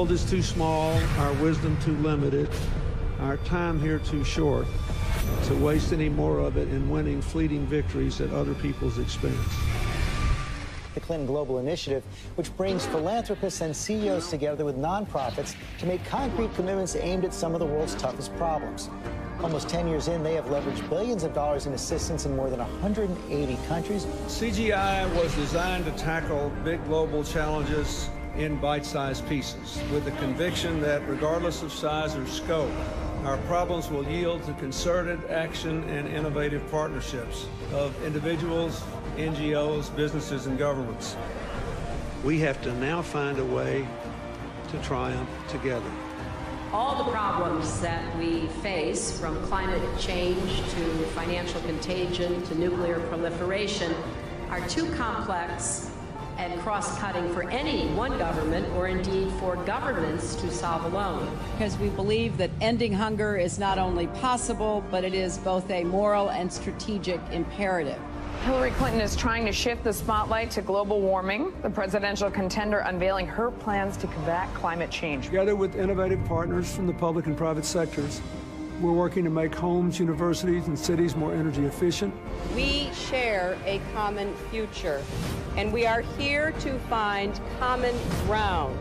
world is too small, our wisdom too limited, our time here too short to waste any more of it in winning fleeting victories at other people's expense. The Clinton Global Initiative, which brings philanthropists and CEOs together with nonprofits to make concrete commitments aimed at some of the world's toughest problems. Almost 10 years in, they have leveraged billions of dollars in assistance in more than 180 countries. CGI was designed to tackle big global challenges in bite-sized pieces, with the conviction that regardless of size or scope, our problems will yield to concerted action and innovative partnerships of individuals, NGOs, businesses, and governments. We have to now find a way to triumph together. All the problems that we face, from climate change to financial contagion to nuclear proliferation, are too complex and cross-cutting for any one government, or indeed for governments, to solve alone. Because we believe that ending hunger is not only possible, but it is both a moral and strategic imperative. Hillary Clinton is trying to shift the spotlight to global warming, the presidential contender unveiling her plans to combat climate change. Together with innovative partners from the public and private sectors, we're working to make homes, universities, and cities more energy efficient. We share a common future, and we are here to find common ground.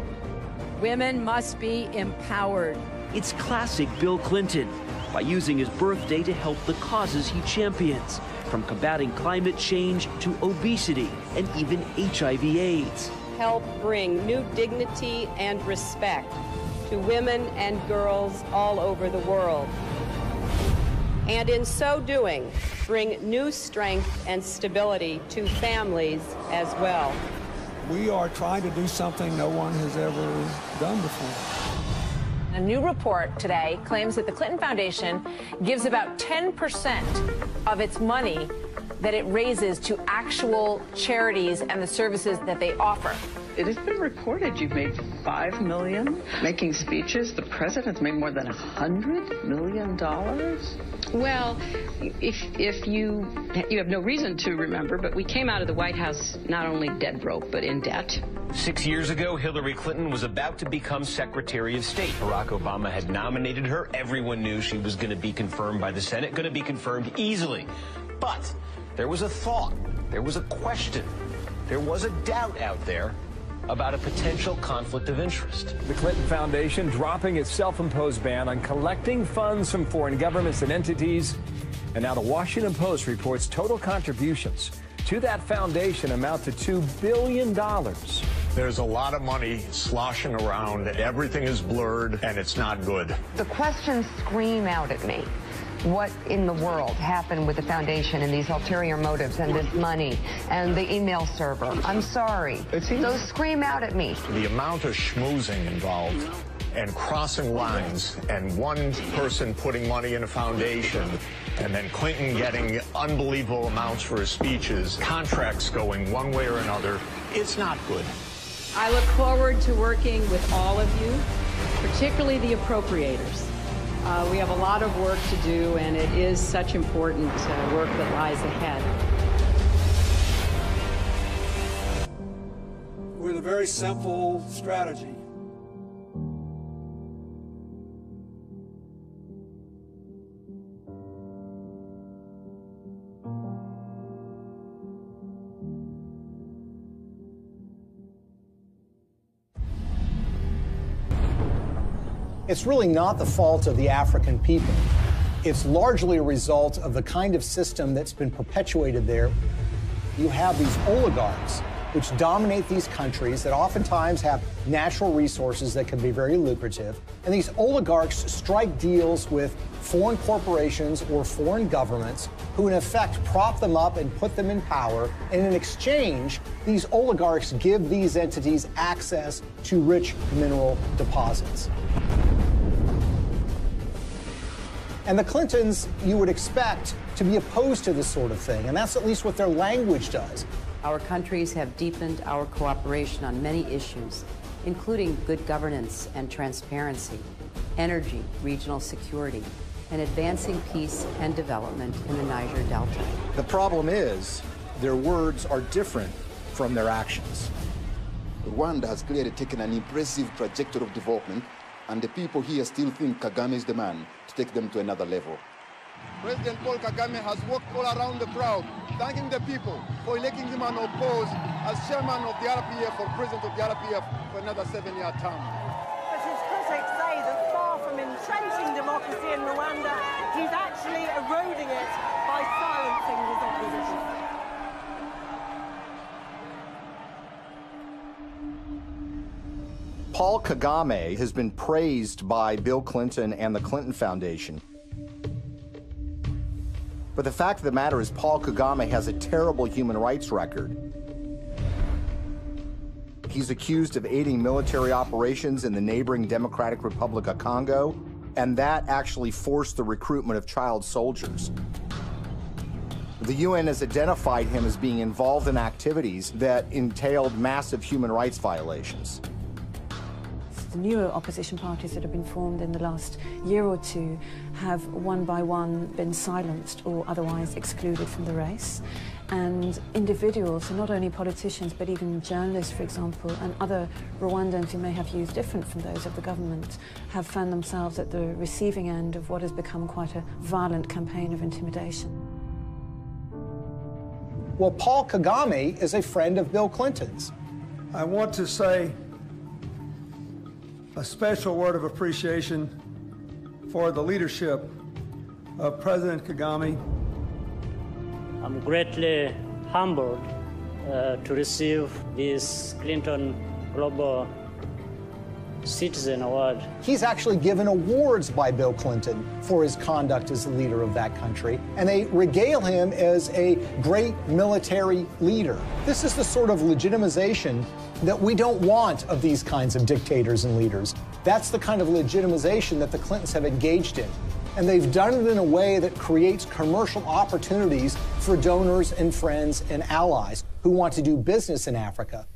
Women must be empowered. It's classic Bill Clinton, by using his birthday to help the causes he champions, from combating climate change to obesity and even HIV/AIDS. Help bring new dignity and respect to women and girls all over the world. And in so doing, bring new strength and stability to families as well. We are trying to do something no one has ever done before. A new report today claims that the Clinton Foundation gives about 10% of its money that it raises to actual charities and the services that they offer. It has been reported you've made $5 million making speeches. The president's made more than $100 million. Well, if you have no reason to remember, but we came out of the White House not only dead broke, but in debt. 6 years ago, Hillary Clinton was about to become Secretary of State. Barack Obama had nominated her. Everyone knew she was going to be confirmed by the Senate, going to be confirmed easily. But there was a thought, there was a question, there was a doubt out there about a potential conflict of interest. The Clinton Foundation dropping its self-imposed ban on collecting funds from foreign governments and entities. And now the Washington Post reports total contributions to that foundation amount to $2 billion. There's a lot of money sloshing around, everything is blurred, and it's not good. The questions scream out at me. What in the world happened with the foundation and these ulterior motives and this money and the email server? I'm sorry. Those scream out at me. The amount of schmoozing involved and crossing lines and one person putting money in a foundation and then Clinton getting unbelievable amounts for his speeches, contracts going one way or another, it's not good. I look forward to working with all of you, particularly the appropriators. We have a lot of work to do, and it is such important work that lies ahead. With a very simple strategy. It's really not the fault of the African people. It's largely a result of the kind of system that's been perpetuated there. You have these oligarchs which dominate these countries that oftentimes have natural resources that can be very lucrative. And these oligarchs strike deals with foreign corporations or foreign governments who in effect prop them up and put them in power. And in exchange, these oligarchs give these entities access to rich mineral deposits. And the Clintons, you would expect to be opposed to this sort of thing, and that's at least what their language does. Our countries have deepened our cooperation on many issues, including good governance and transparency, energy, regional security, and advancing peace and development in the Niger Delta. The problem is, their words are different from their actions. Rwanda has clearly taken an impressive trajectory of development, and the people here still think Kagame is the man to take them to another level. President Paul Kagame has walked all around the crowd, thanking the people for electing him unopposed as chairman of the RPF or president of the RPF for another 7-year term. But his critics say that far from entrenching democracy in Rwanda, he's actually eroding it by silencing his opposition. Paul Kagame has been praised by Bill Clinton and the Clinton Foundation. But the fact of the matter is Paul Kagame has a terrible human rights record. He's accused of aiding military operations in the neighboring Democratic Republic of Congo, and that actually forced the recruitment of child soldiers. The UN has identified him as being involved in activities that entailed massive human rights violations. The newer opposition parties that have been formed in the last year or two have one by one been silenced or otherwise excluded from the race. And individuals, so not only politicians but even journalists, for example, and other Rwandans who may have views different from those of the government, have found themselves at the receiving end of what has become quite a violent campaign of intimidation. Well, Paul Kagame is a friend of Bill Clinton's. I want to say a special word of appreciation for the leadership of President Kagame. I'm greatly humbled to receive this Clinton Global Citizen Award. He's actually given awards by Bill Clinton for his conduct as the leader of that country, and they regale him as a great military leader. This is the sort of legitimization that we don't want of these kinds of dictators and leaders. That's the kind of legitimization that the Clintons have engaged in. And they've done it in a way that creates commercial opportunities for donors and friends and allies who want to do business in Africa.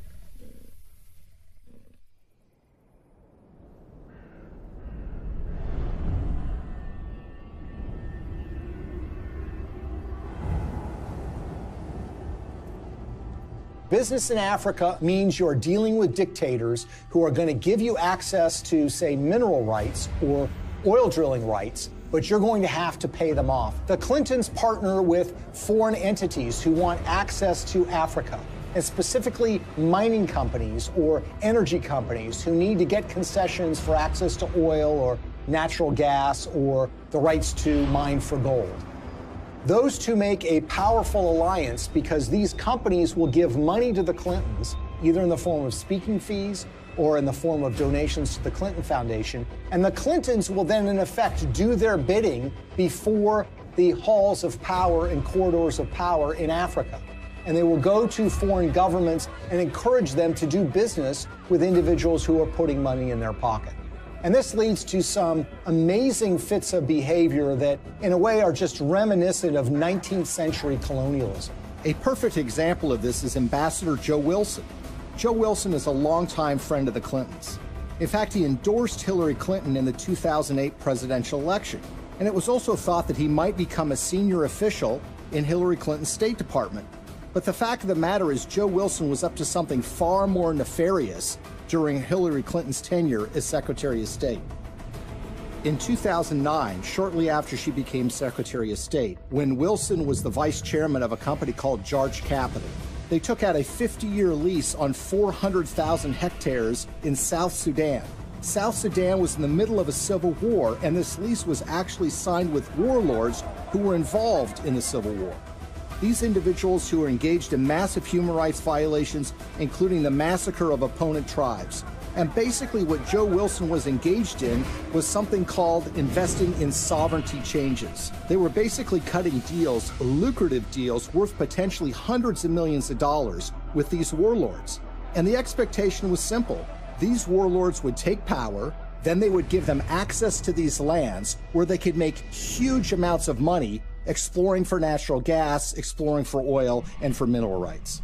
Business in Africa means you're dealing with dictators who are going to give you access to, say, mineral rights or oil drilling rights, but you're going to have to pay them off. The Clintons partner with foreign entities who want access to Africa, and specifically mining companies or energy companies who need to get concessions for access to oil or natural gas or the rights to mine for gold. Those two make a powerful alliance because these companies will give money to the Clintons, either in the form of speaking fees or in the form of donations to the Clinton Foundation. And the Clintons will then, in effect, do their bidding before the halls of power and corridors of power in Africa. And they will go to foreign governments and encourage them to do business with individuals who are putting money in their pocket. And this leads to some amazing fits of behavior that, in a way, are just reminiscent of 19th century colonialism. A perfect example of this is Ambassador Joe Wilson. Joe Wilson is a longtime friend of the Clintons. In fact, he endorsed Hillary Clinton in the 2008 presidential election. And it was also thought that he might become a senior official in Hillary Clinton's State Department. But the fact of the matter is Joe Wilson was up to something far more nefarious during Hillary Clinton's tenure as Secretary of State. In 2009, shortly after she became Secretary of State, when Wilson was the vice chairman of a company called Jarge Capital, they took out a 50-year lease on 400,000 hectares in South Sudan. South Sudan was in the middle of a civil war, and this lease was actually signed with warlords who were involved in the civil war. These individuals who were engaged in massive human rights violations, including the massacre of opponent tribes. And basically what Joe Wilson was engaged in was something called investing in sovereignty changes. They were basically cutting deals, lucrative deals, worth potentially hundreds of millions of dollars with these warlords. And the expectation was simple. These warlords would take power, then they would give them access to these lands where they could make huge amounts of money exploring for natural gas, exploring for oil, and for mineral rights.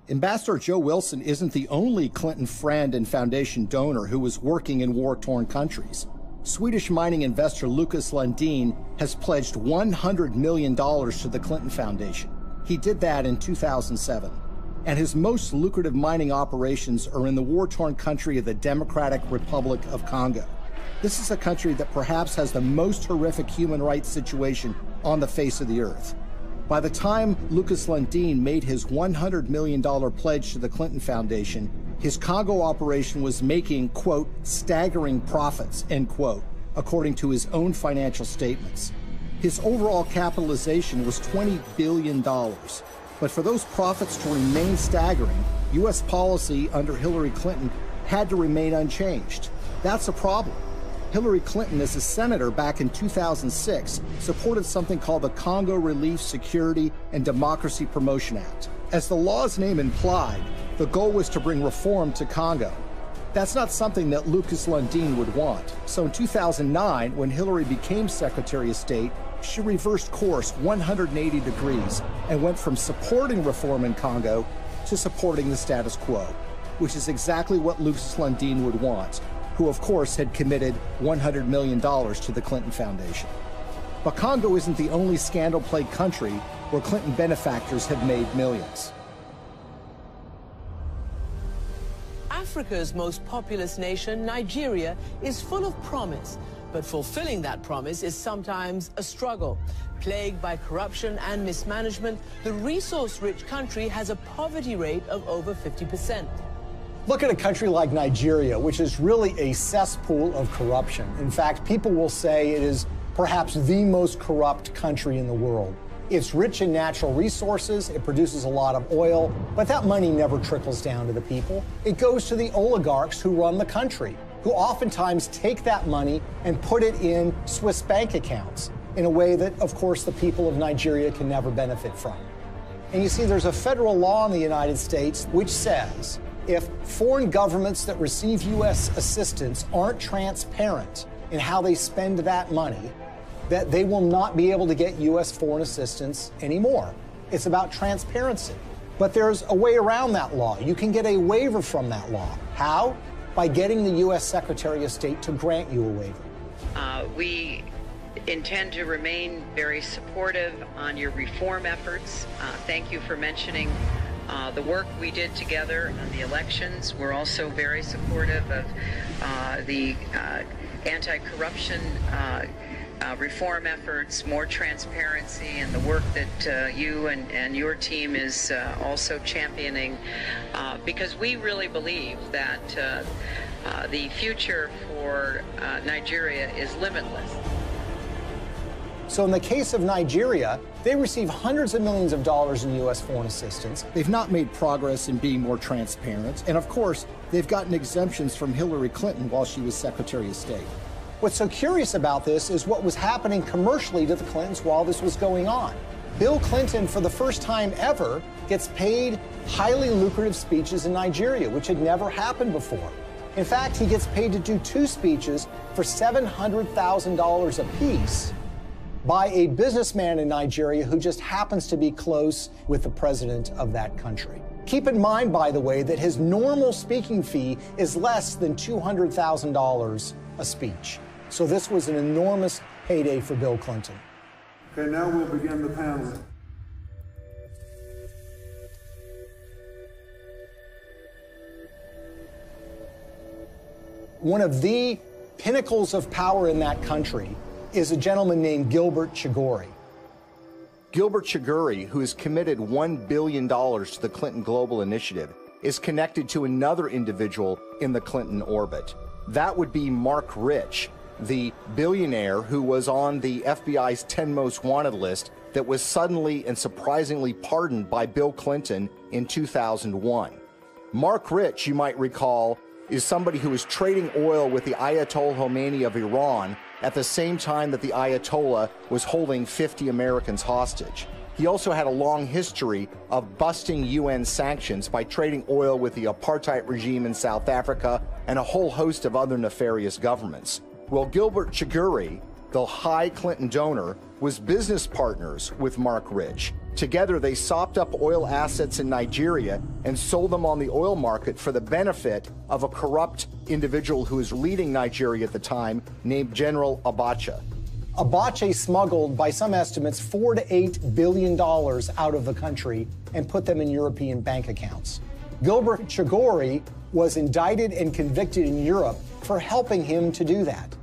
Ambassador Joe Wilson isn't the only Clinton friend and foundation donor who was working in war-torn countries. Swedish mining investor Lucas Lundin has pledged $100 million to the Clinton Foundation. He did that in 2007. and his most lucrative mining operations are in the war-torn country of the Democratic Republic of Congo. This is a country that perhaps has the most horrific human rights situation on the face of the earth. By the time Lucas Lundin made his $100 million pledge to the Clinton Foundation, his Congo operation was making, quote, staggering profits, end quote, according to his own financial statements. His overall capitalization was $20 billion. But for those profits to remain staggering, U.S. policy under Hillary Clinton had to remain unchanged. That's a problem. Hillary Clinton, as a senator back in 2006, supported something called the Congo Relief, Security, and Democracy Promotion Act. As the law's name implied, the goal was to bring reform to Congo. That's not something that Lucas Lundin would want. So in 2009, when Hillary became Secretary of State, she reversed course 180 degrees and went from supporting reform in Congo to supporting the status quo, which is exactly what Lucas Lundin would want, who of course had committed $100 million to the Clinton Foundation. But Congo isn't the only scandal-plagued country where Clinton benefactors have made millions. Africa's most populous nation, Nigeria, is full of promise, but fulfilling that promise is sometimes a struggle. Plagued by corruption and mismanagement, the resource-rich country has a poverty rate of over 50%. Look at a country like Nigeria, which is really a cesspool of corruption. In fact, people will say it is perhaps the most corrupt country in the world. It's rich in natural resources, it produces a lot of oil, but that money never trickles down to the people. It goes to the oligarchs who run the country, who oftentimes take that money and put it in Swiss bank accounts in a way that, of course, the people of Nigeria can never benefit from. And you see, there's a federal law in the United States which says if foreign governments that receive U.S. assistance aren't transparent in how they spend that money, that they will not be able to get U.S. foreign assistance anymore. It's about transparency. But there's a way around that law. You can get a waiver from that law. How? By getting the U.S. Secretary of State to grant you a waiver. We intend to remain very supportive on your reform efforts. Thank you for mentioning the work we did together on the elections. We're also very supportive of the anti-corruption reform efforts, more transparency, and the work that you and your team is also championing, because we really believe that the future for Nigeria is limitless. So in the case of Nigeria, they receive hundreds of millions of dollars in U.S. foreign assistance. They've not made progress in being more transparent. And of course, they've gotten exemptions from Hillary Clinton while she was Secretary of State. What's so curious about this is what was happening commercially to the Clintons while this was going on. Bill Clinton, for the first time ever, gets paid highly lucrative speeches in Nigeria, which had never happened before. In fact, he gets paid to do 2 speeches for $700,000 apiece by a businessman in Nigeria who just happens to be close with the president of that country. Keep in mind, by the way, that his normal speaking fee is less than $200,000 a speech. So this was an enormous payday for Bill Clinton. Okay, now we'll begin the panel. One of the pinnacles of power in that country is a gentleman named Gilbert Chagoury. Gilbert Chagoury, who has committed $1 billion to the Clinton Global Initiative, is connected to another individual in the Clinton orbit. That would be Marc Rich, the billionaire who was on the FBI's 10 most wanted list that was suddenly and surprisingly pardoned by Bill Clinton in 2001. Marc Rich, you might recall, is somebody who was trading oil with the Ayatollah Khomeini of Iran at the same time that the Ayatollah was holding 50 Americans hostage. He also had a long history of busting UN sanctions by trading oil with the apartheid regime in South Africa and a whole host of other nefarious governments. Well, Gilbert Chagoury, the high Clinton donor, was business partners with Marc Rich. Together, they sopped up oil assets in Nigeria and sold them on the oil market for the benefit of a corrupt individual who was leading Nigeria at the time named General Abacha. Abache smuggled, by some estimates, $4 to $8 billion out of the country and put them in European bank accounts. Gilbert Chagoury was indicted and convicted in Europe for helping him to do that.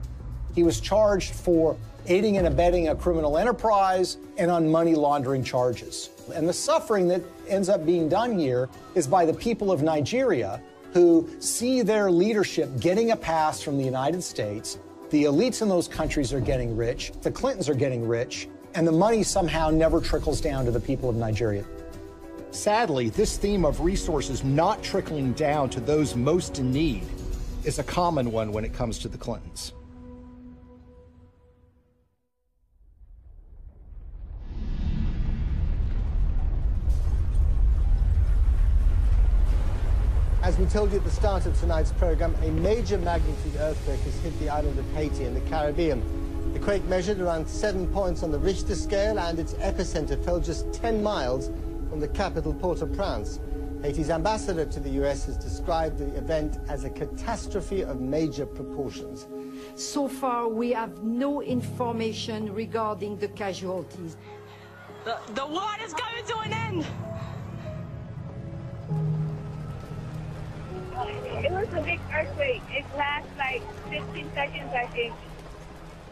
He was charged for aiding and abetting a criminal enterprise and on money laundering charges. And the suffering that ends up being done here is by the people of Nigeria, who see their leadership getting a pass from the United States. The elites in those countries are getting rich, the Clintons are getting rich, and the money somehow never trickles down to the people of Nigeria. Sadly, this theme of resources not trickling down to those most in need is a common one when it comes to the Clintons. As we told you at the start of tonight's program, a major magnitude earthquake has hit the island of Haiti in the Caribbean. The quake measured around 7 points on the Richter scale, and its epicenter fell just 10 miles from the capital, Port-au-Prince. Haiti's ambassador to the U.S. has described the event as a catastrophe of major proportions. So far, we have no information regarding the casualties. The war is coming to an end! It was a big earthquake. It lasts like 15 seconds, I think.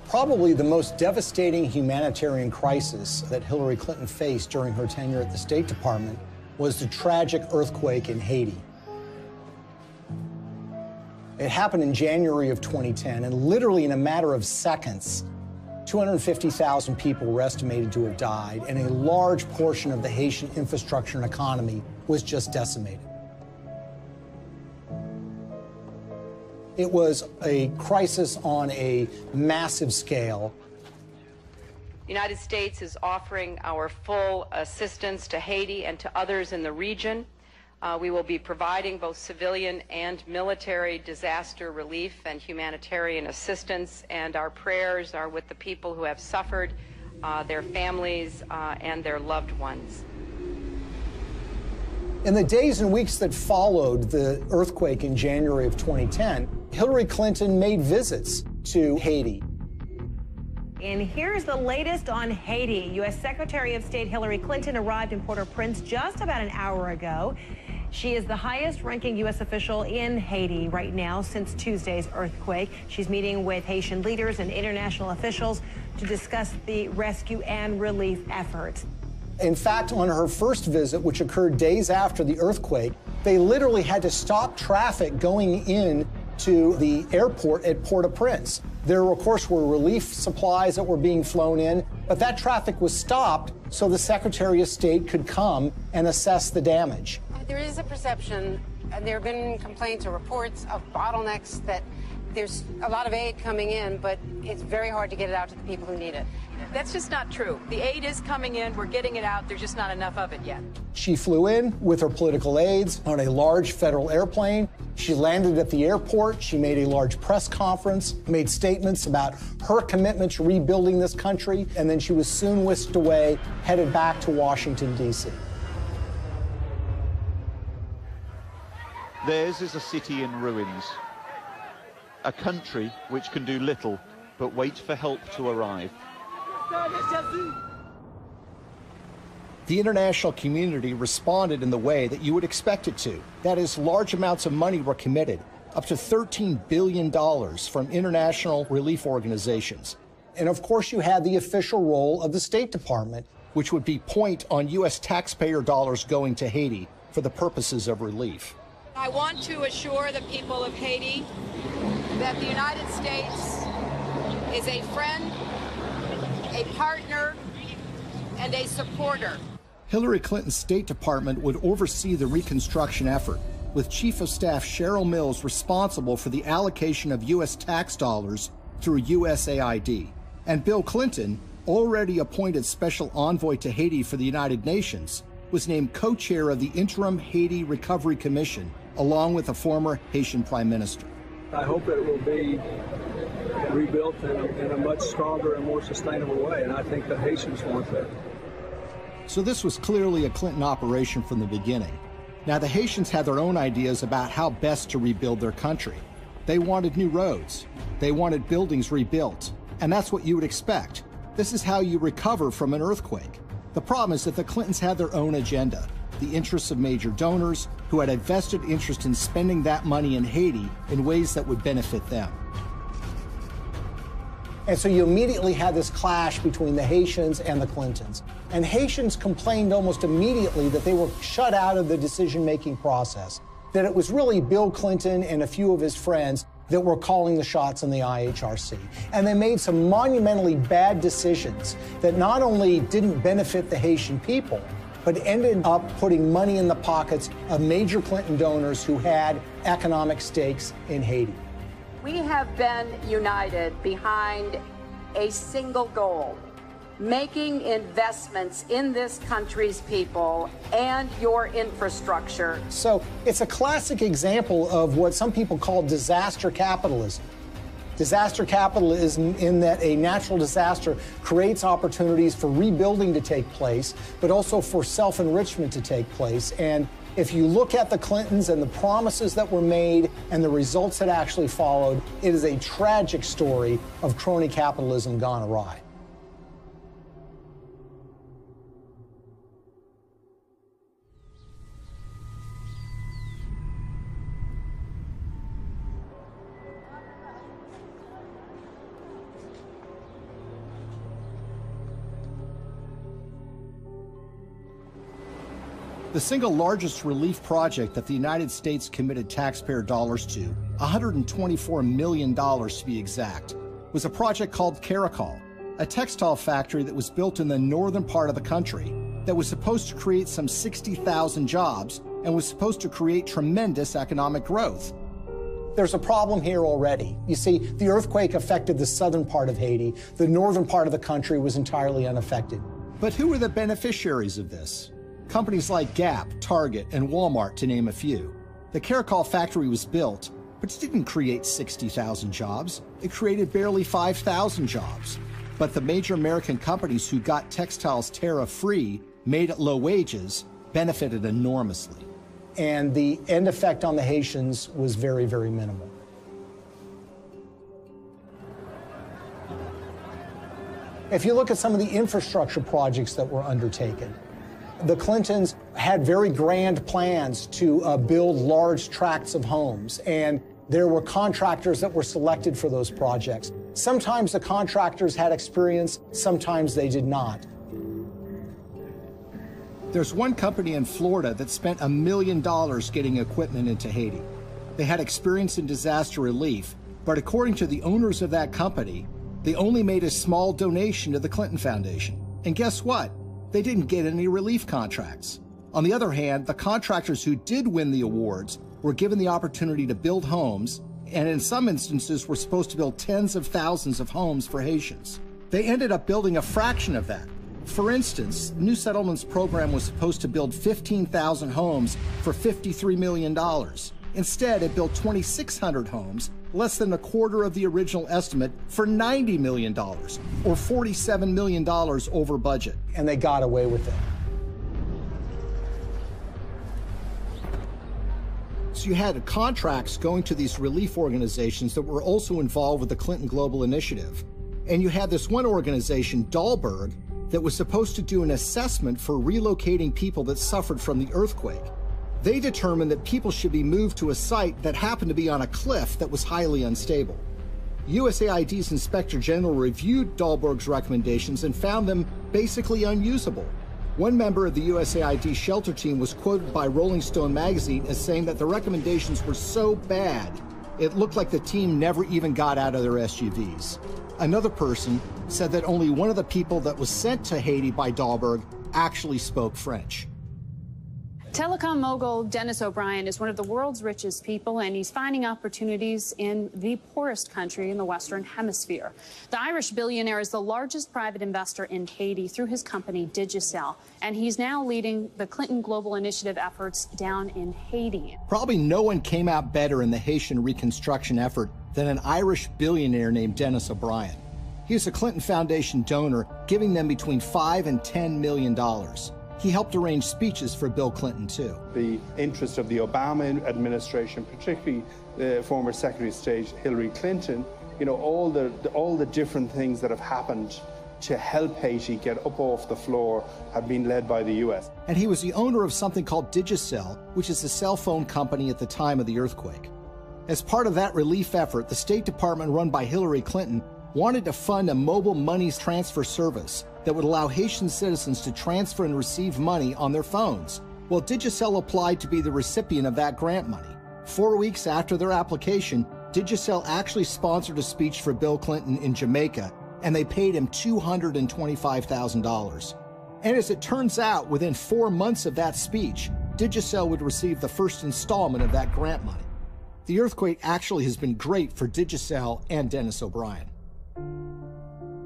Probably the most devastating humanitarian crisis that Hillary Clinton faced during her tenure at the State Department was the tragic earthquake in Haiti. It happened in January of 2010, and literally in a matter of seconds, 250,000 people were estimated to have died, and a large portion of the Haitian infrastructure and economy was just decimated. It was a crisis on a massive scale. The United States is offering our full assistance to Haiti and to others in the region. We will be providing both civilian and military disaster relief and humanitarian assistance, and our prayers are with the people who have suffered, their families, and their loved ones. In the days and weeks that followed the earthquake in January of 2010, Hillary Clinton made visits to Haiti. And here's the latest on Haiti. U.S. Secretary of State Hillary Clinton arrived in Port-au-Prince just about an hour ago. She is the highest-ranking U.S. official in Haiti right now since Tuesday's earthquake. She's meeting with Haitian leaders and international officials to discuss the rescue and relief efforts. In fact, on her first visit, which occurred days after the earthquake, they literally had to stop traffic going in to the airport at Port-au-Prince. There, of course, were relief supplies that were being flown in, but that traffic was stopped so the Secretary of State could come and assess the damage. There is a perception, and there have been complaints or reports of bottlenecks, that there's a lot of aid coming in, but it's very hard to get it out to the people who need it. That's just not true. The aid is coming in, we're getting it out, there's just not enough of it yet. She flew in with her political aides on a large federal airplane. She landed at the airport. She made a large press conference, made statements about her commitment to rebuilding this country, and then she was soon whisked away, headed back to Washington, D.C. Theirs is a city in ruins, a country which can do little but wait for help to arrive. The international community responded in the way that you would expect it to. That is, large amounts of money were committed, up to $13 billion from international relief organizations. And of course, you had the official role of the State Department, which would be point on U.S. taxpayer dollars going to Haiti for the purposes of relief. I want to assure the people of Haiti that the United States is a friend, a partner, and a supporter. Hillary Clinton's State Department would oversee the reconstruction effort, with Chief of Staff Cheryl Mills responsible for the allocation of U.S. tax dollars through USAID. And Bill Clinton, already appointed Special Envoy to Haiti for the United Nations, was named co-chair of the Interim Haiti Recovery Commission, along with a former Haitian Prime Minister. I hope that it will be rebuilt in a much stronger and more sustainable way, and I think the Haitians want that. So this was clearly a Clinton operation from the beginning. Now, the Haitians had their own ideas about how best to rebuild their country. They wanted new roads. They wanted buildings rebuilt. And that's what you would expect. This is how you recover from an earthquake. The problem is that the Clintons had their own agenda, the interests of major donors who had a vested interest in spending that money in Haiti in ways that would benefit them. And so you immediately had this clash between the Haitians and the Clintons. And Haitians complained almost immediately that they were shut out of the decision-making process, that it was really Bill Clinton and a few of his friends that were calling the shots in the IHRC. And they made some monumentally bad decisions that not only didn't benefit the Haitian people, but ended up putting money in the pockets of major Clinton donors who had economic stakes in Haiti. We have been united behind a single goal, making investments in this country's people and your infrastructure. So it's a classic example of what some people call disaster capitalism. Disaster capitalism in that a natural disaster creates opportunities for rebuilding to take place, but also for self-enrichment to take place. And if you look at the Clintons and the promises that were made and the results that actually followed, it is a tragic story of crony capitalism gone awry. The single largest relief project that the United States committed taxpayer dollars to, $124 million to be exact, was a project called Caracol, a textile factory that was built in the northern part of the country that was supposed to create some 60,000 jobs and was supposed to create tremendous economic growth. There's a problem here already. You see, the earthquake affected the southern part of Haiti. The northern part of the country was entirely unaffected. But who were the beneficiaries of this? Companies like Gap, Target, and Walmart, to name a few. The Caracol factory was built, but it didn't create 60,000 jobs. It created barely 5,000 jobs. But the major American companies who got textiles tariff-free, made at low wages, benefited enormously. And the end effect on the Haitians was very, very minimal. If you look at some of the infrastructure projects that were undertaken, the Clintons had very grand plans to build large tracts of homes, and there were contractors that were selected for those projects. Sometimes the contractors had experience, sometimes they did not. There's one company in Florida that spent $1 million getting equipment into Haiti. They had experience in disaster relief, but according to the owners of that company, they only made a small donation to the Clinton Foundation. And guess what? They didn't get any relief contracts. On the other hand, the contractors who did win the awards were given the opportunity to build homes, and in some instances were supposed to build tens of thousands of homes for Haitians. They ended up building a fraction of that. For instance, the New Settlements program was supposed to build 15,000 homes for $53 million. Instead, it built 2,600 homes, less than a quarter of the original estimate, for $90 million, or $47 million over budget. And they got away with it. So you had contracts going to these relief organizations that were also involved with the Clinton Global Initiative. And you had this one organization, Dahlberg, that was supposed to do an assessment for relocating people that suffered from the earthquake. They determined that people should be moved to a site that happened to be on a cliff that was highly unstable. USAID's Inspector General reviewed Dahlberg's recommendations and found them basically unusable. One member of the USAID shelter team was quoted by Rolling Stone magazine as saying that the recommendations were so bad, it looked like the team never even got out of their SUVs. Another person said that only one of the people that was sent to Haiti by Dahlberg actually spoke French. Telecom mogul Dennis O'Brien is one of the world's richest people, and he's finding opportunities in the poorest country in the Western Hemisphere. The Irish billionaire is the largest private investor in Haiti through his company Digicel, and he's now leading the Clinton Global Initiative efforts down in Haiti. Probably no one came out better in the Haitian reconstruction effort than an Irish billionaire named Dennis O'Brien. He was a Clinton Foundation donor, giving them between $5 and $10 million. He helped arrange speeches for Bill Clinton, too. The interest of the Obama administration, particularly the former Secretary of State Hillary Clinton, You know, all the different things that have happened to help Haiti get up off the floor have been led by the U.S. And he was the owner of something called Digicel, which is a cell phone company at the time of the earthquake. As part of that relief effort, the State Department run by Hillary Clinton wanted to fund a mobile money transfer service that would allow Haitian citizens to transfer and receive money on their phones. Well, Digicel applied to be the recipient of that grant money. 4 weeks after their application, Digicel actually sponsored a speech for Bill Clinton in Jamaica, and they paid him $225,000. And as it turns out, within 4 months of that speech, Digicel would receive the first installment of that grant money. The earthquake actually has been great for Digicel and Dennis O'Brien.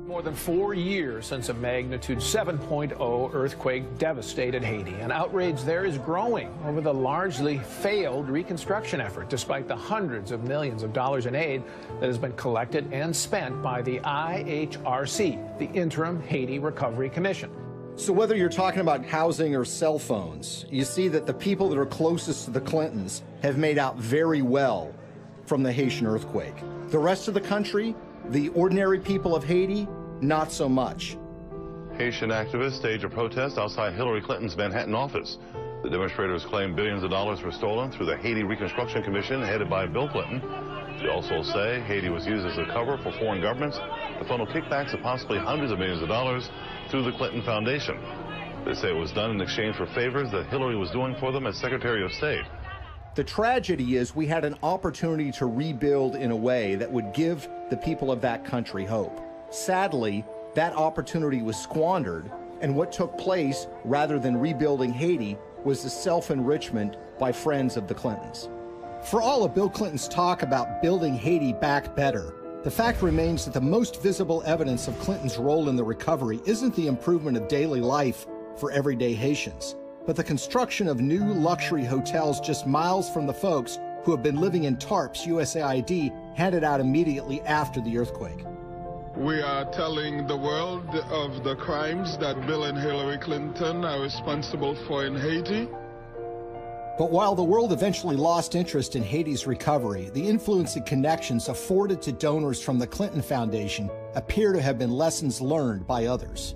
More than 4 years since a magnitude 7.0 earthquake devastated Haiti. And outrage there is growing over the largely failed reconstruction effort, despite the hundreds of millions of dollars in aid that has been collected and spent by the IHRC, the Interim Haiti Recovery Commission. So whether you're talking about housing or cell phones, you see that the people that are closest to the Clintons have made out very well from the Haitian earthquake. The rest of the country, the ordinary people of Haiti, not so much. Haitian activists staged a protest outside Hillary Clinton's Manhattan office. The demonstrators claim billions of dollars were stolen through the Haiti Reconstruction Commission headed by Bill Clinton. They also say Haiti was used as a cover for foreign governments to funnel kickbacks of possibly hundreds of millions of dollars through the Clinton Foundation. They say it was done in exchange for favors that Hillary was doing for them as Secretary of State. The tragedy is we had an opportunity to rebuild in a way that would give the people of that country hope. Sadly, that opportunity was squandered, and what took place, rather than rebuilding Haiti, was the self-enrichment by friends of the Clintons. For all of Bill Clinton's talk about building Haiti back better, the fact remains that the most visible evidence of Clinton's role in the recovery isn't the improvement of daily life for everyday Haitians, but the construction of new luxury hotels just miles from the folks who have been living in tarps USAID handed out immediately after the earthquake. We are telling the world of the crimes that Bill and Hillary Clinton are responsible for in Haiti. But while the world eventually lost interest in Haiti's recovery, the influence and connections afforded to donors from the Clinton Foundation appear to have been lessons learned by others.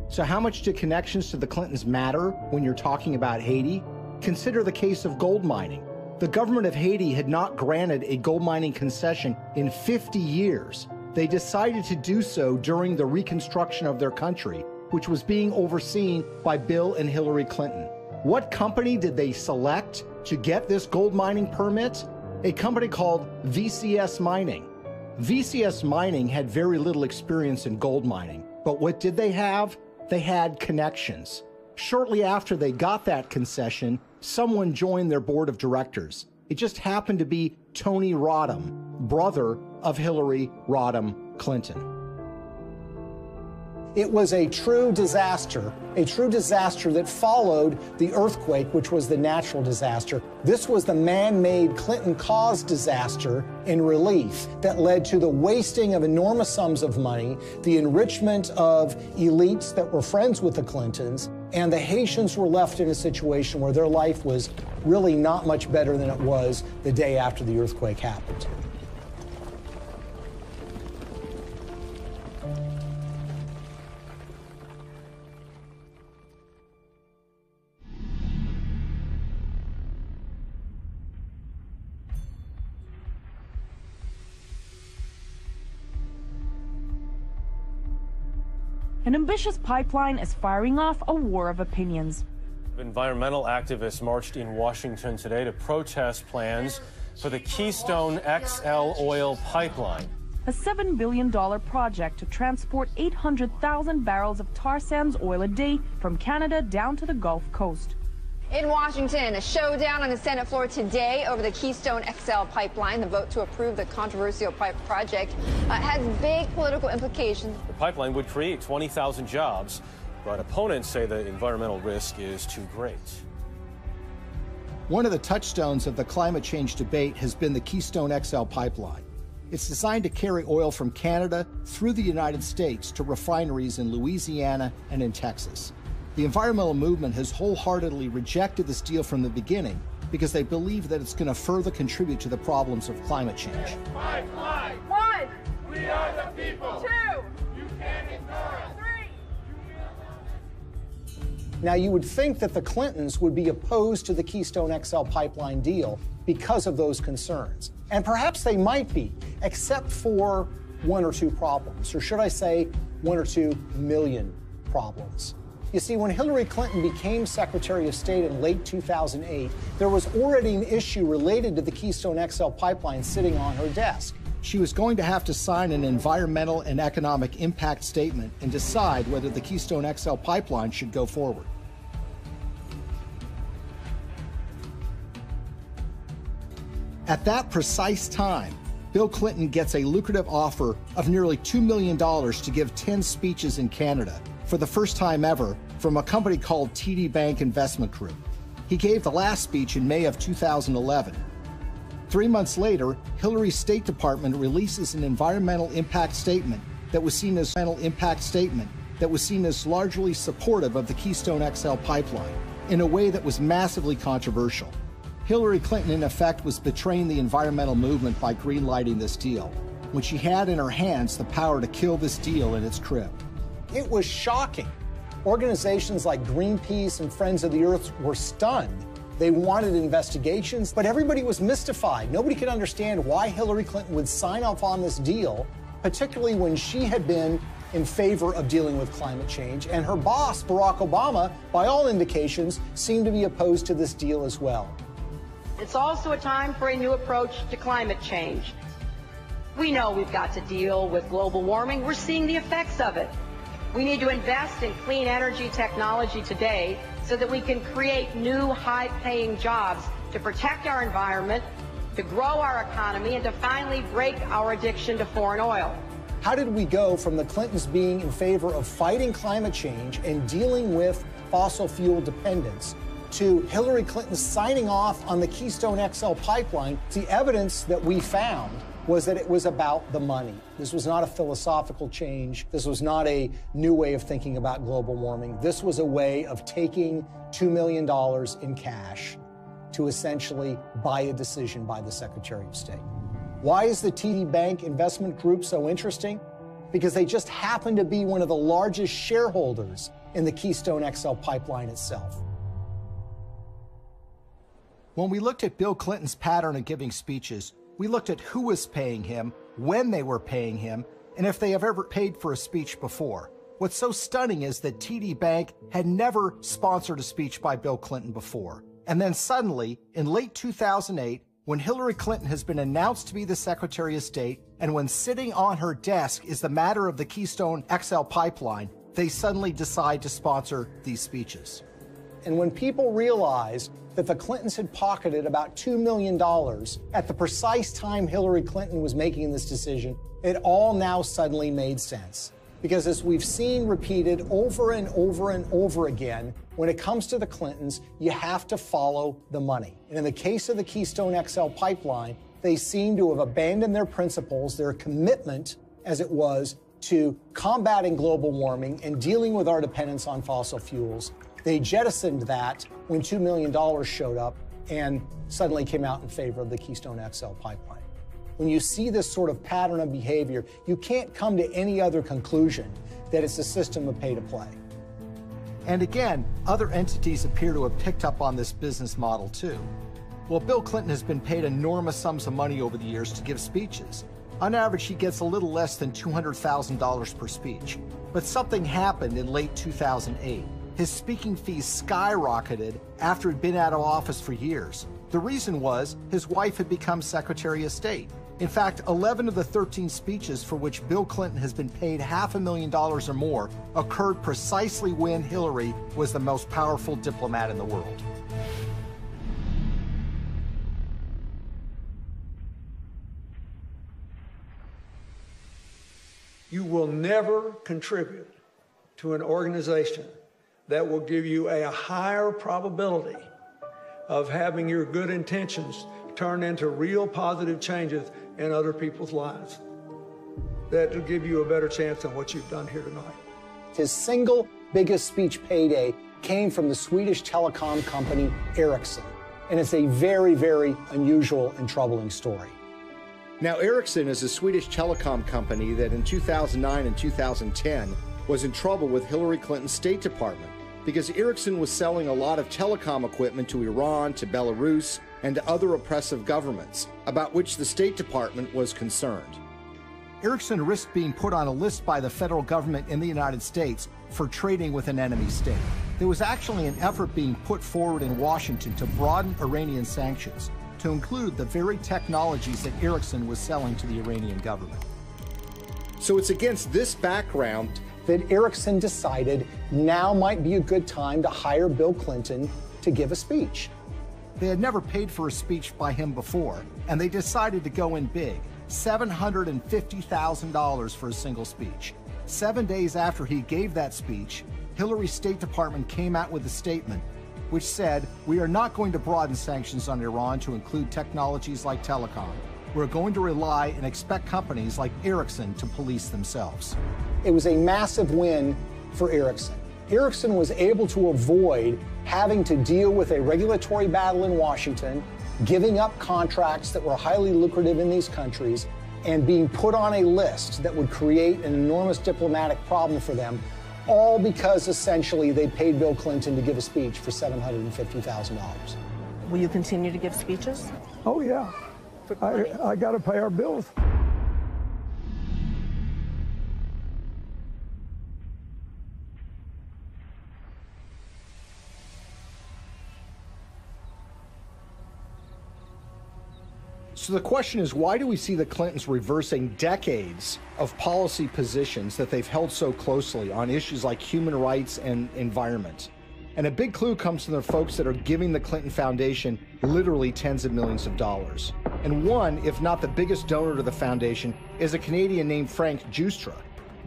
So how much do connections to the Clintons matter when you're talking about Haiti? Consider the case of gold mining. The government of Haiti had not granted a gold mining concession in 50 years. They decided to do so during the reconstruction of their country, which was being overseen by Bill and Hillary Clinton. What company did they select to get this gold mining permit? A company called VCS Mining. VCS Mining had very little experience in gold mining, but what did they have? They had connections. Shortly after they got that concession, someone joined their board of directors. It just happened to be Tony Rodham, brother of Hillary Rodham Clinton. It was a true disaster that followed the earthquake, which was the natural disaster. This was the man-made Clinton-caused disaster in relief that led to the wasting of enormous sums of money, the enrichment of elites that were friends with the Clintons, and the Haitians were left in a situation where their life was really not much better than it was the day after the earthquake happened. An ambitious pipeline is firing off a war of opinions. Environmental activists marched in Washington today to protest plans for the Keystone XL oil pipeline. A $7 billion project to transport 800,000 barrels of tar sands oil a day from Canada down to the Gulf Coast. In Washington, a showdown on the Senate floor today over the Keystone XL pipeline. The vote to approve the controversial pipe project has big political implications. The pipeline would create 20,000 jobs, but opponents say the environmental risk is too great. One of the touchstones of the climate change debate has been the Keystone XL pipeline. It's designed to carry oil from Canada through the United States to refineries in Louisiana and in Texas. The environmental movement has wholeheartedly rejected this deal from the beginning because they believe that it's going to further contribute to the problems of climate change. One, We are the people. 2. You can't ignore us. 3. Now, you would think that the Clintons would be opposed to the Keystone XL pipeline deal because of those concerns. And perhaps they might be, except for one or two problems, or should I say 1 or 2 million problems. You see, when Hillary Clinton became Secretary of State in late 2008, there was already an issue related to the Keystone XL pipeline sitting on her desk. She was going to have to sign an environmental and economic impact statement and decide whether the Keystone XL pipeline should go forward. At that precise time, Bill Clinton gets a lucrative offer of nearly $2 million to give 10 speeches in Canada for the first time ever from a company called TD Bank Investment Group. He gave the last speech in May of 2011. 3 months later, Hillary's State Department releases an environmental impact statement that was seen as largely supportive of the Keystone XL pipeline in a way that was massively controversial. Hillary Clinton, in effect, was betraying the environmental movement by greenlighting this deal, when she had in her hands the power to kill this deal in its crib. It was shocking. Organizations like Greenpeace and Friends of the Earth were stunned. They wanted investigations, but everybody was mystified. Nobody could understand why Hillary Clinton would sign off on this deal, particularly when she had been in favor of dealing with climate change, and her boss, Barack Obama, by all indications, seemed to be opposed to this deal as well. It's also a time for a new approach to climate change. We know we've got to deal with global warming. We're seeing the effects of it. We need to invest in clean energy technology today so that we can create new high-paying jobs to protect our environment, to grow our economy, and to finally break our addiction to foreign oil. How did we go from the Clintons being in favor of fighting climate change and dealing with fossil fuel dependence to Hillary Clinton signing off on the Keystone XL pipeline? The evidence that we found was that it was about the money. This was not a philosophical change. This was not a new way of thinking about global warming. This was a way of taking $2 million in cash to essentially buy a decision by the Secretary of State. Why is the TD Bank Investment Group so interesting? Because they just happen to be one of the largest shareholders in the Keystone XL pipeline itself. When we looked at Bill Clinton's pattern of giving speeches, we looked at who was paying him, when they were paying him, and if they have ever paid for a speech before. What's so stunning is that TD Bank had never sponsored a speech by Bill Clinton before. And then suddenly, in late 2008, when Hillary Clinton has been announced to be the Secretary of State, and when sitting on her desk is the matter of the Keystone XL pipeline, they suddenly decide to sponsor these speeches. And when people realized that the Clintons had pocketed about $2 million at the precise time Hillary Clinton was making this decision, it all now suddenly made sense. Because as we've seen repeated over and over and over again, when it comes to the Clintons, you have to follow the money. And in the case of the Keystone XL pipeline, they seem to have abandoned their principles, their commitment, as it was, to combating global warming and dealing with our dependence on fossil fuels. They jettisoned that when $2 million showed up and suddenly came out in favor of the Keystone XL pipeline. When you see this sort of pattern of behavior, you can't come to any other conclusion that it's a system of pay to play. And again, other entities appear to have picked up on this business model too. Well, Bill Clinton has been paid enormous sums of money over the years to give speeches. On average, he gets a little less than $200,000 per speech. But something happened in late 2008. His speaking fees skyrocketed after he'd been out of office for years. The reason was his wife had become Secretary of State. In fact, 11 of the 13 speeches for which Bill Clinton has been paid $500,000 or more occurred precisely when Hillary was the most powerful diplomat in the world. You will never contribute to an organization that will give you a higher probability of having your good intentions turn into real positive changes in other people's lives. That will give you a better chance than what you've done here tonight. His single biggest speech payday came from the Swedish telecom company Ericsson, and it's a very, very unusual and troubling story. Now, Ericsson is a Swedish telecom company that in 2009 and 2010 was in trouble with Hillary Clinton's State Department because Ericsson was selling a lot of telecom equipment to Iran, to Belarus, and to other oppressive governments, about which the State Department was concerned. Ericsson risked being put on a list by the federal government in the United States for trading with an enemy state. There was actually an effort being put forward in Washington to broaden Iranian sanctions to include the very technologies that Ericsson was selling to the Iranian government. So it's against this background that Ericsson decided now might be a good time to hire Bill Clinton to give a speech. They had never paid for a speech by him before, and they decided to go in big, $750,000 for a single speech. 7 days after he gave that speech, Hillary's State Department came out with a statement which said, "We are not going to broaden sanctions on Iran to include technologies like telecom. We're going to rely and expect companies like Ericsson to police themselves." It was a massive win for Ericsson. Ericsson was able to avoid having to deal with a regulatory battle in Washington, giving up contracts that were highly lucrative in these countries, and being put on a list that would create an enormous diplomatic problem for them, all because essentially they paid Bill Clinton to give a speech for $750,000. Will you continue to give speeches? Oh, yeah. I got to pay our bills. So the question is, why do we see the Clintons reversing decades of policy positions that they've held so closely on issues like human rights and environment? And a big clue comes from the folks that are giving the Clinton Foundation literally tens of millions of dollars. And one, if not the biggest donor to the foundation, is a Canadian named Frank Giustra.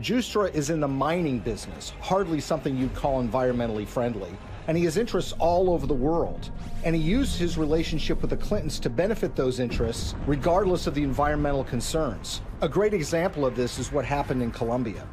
Giustra is in the mining business, hardly something you'd call environmentally friendly. And he has interests all over the world. And he used his relationship with the Clintons to benefit those interests, regardless of the environmental concerns. A great example of this is what happened in Colombia.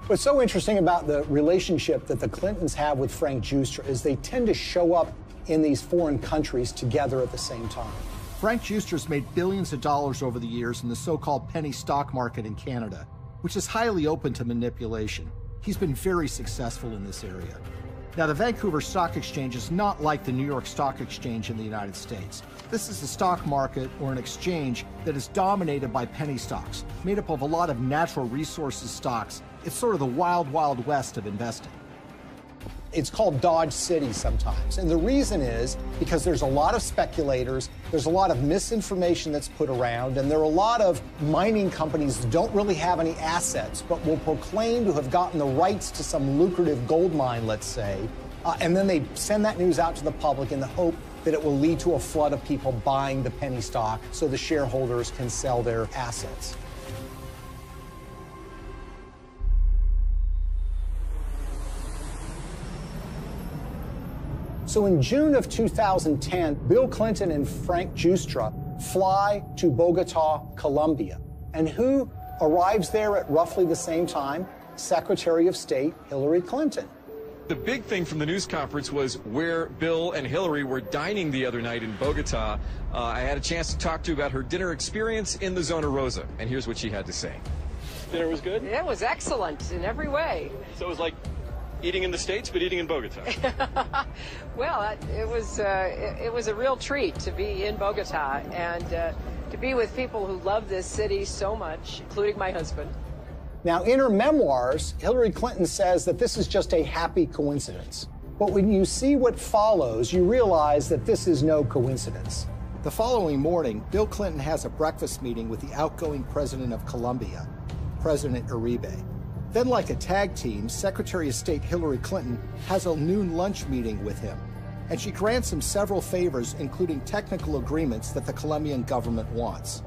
What's so interesting about the relationship that the Clintons have with Frank Giustra is they tend to show up in these foreign countries together at the same time. Frank Giustra's made billions of dollars over the years in the so-called penny stock market in Canada, which is highly open to manipulation. He's been very successful in this area. Now, the Vancouver Stock Exchange is not like the New York Stock Exchange in the United States. This is a stock market or an exchange that is dominated by penny stocks, made up of a lot of natural resources stocks. It's sort of the wild, wild west of investing. It's called Dodge City sometimes. And the reason is because there's a lot of speculators, there's a lot of misinformation that's put around, and there are a lot of mining companies that don't really have any assets, but will proclaim to have gotten the rights to some lucrative gold mine, let's say, and then they send that news out to the public in the hope that it will lead to a flood of people buying the penny stock so the shareholders can sell their assets. So in June of 2010, Bill Clinton and Frank Giustra fly to Bogota, Colombia. And who arrives there at roughly the same time? Secretary of State Hillary Clinton. The big thing from the news conference was where Bill and Hillary were dining the other night in Bogota. I had a chance to talk to her about her dinner experience in the Zona Rosa, and here's what she had to say. Dinner was good? It was excellent in every way. So it was like eating in the States, but eating in Bogota. Well, it was a real treat to be in Bogota and to be with people who love this city so much, including my husband. Now, in her memoirs, Hillary Clinton says that this is just a happy coincidence. But when you see what follows, you realize that this is no coincidence. The following morning, Bill Clinton has a breakfast meeting with the outgoing president of Colombia, President Uribe. Then, like a tag team, Secretary of State Hillary Clinton has a noon lunch meeting with him, and she grants him several favors, including technical agreements that the Colombian government wants.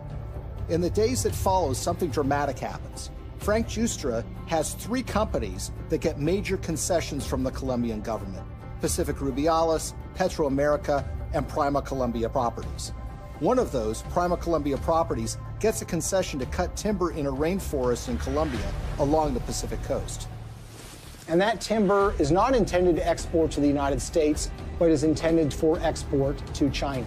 In the days that follow, something dramatic happens. Frank Giustra has 3 companies that get major concessions from the Colombian government: Pacific Rubiales, Petroamerica, and Prima Colombia Properties. One of those, Prima Colombia Properties, gets a concession to cut timber in a rainforest in Colombia along the Pacific coast. And that timber is not intended to export to the United States, but is intended for export to China.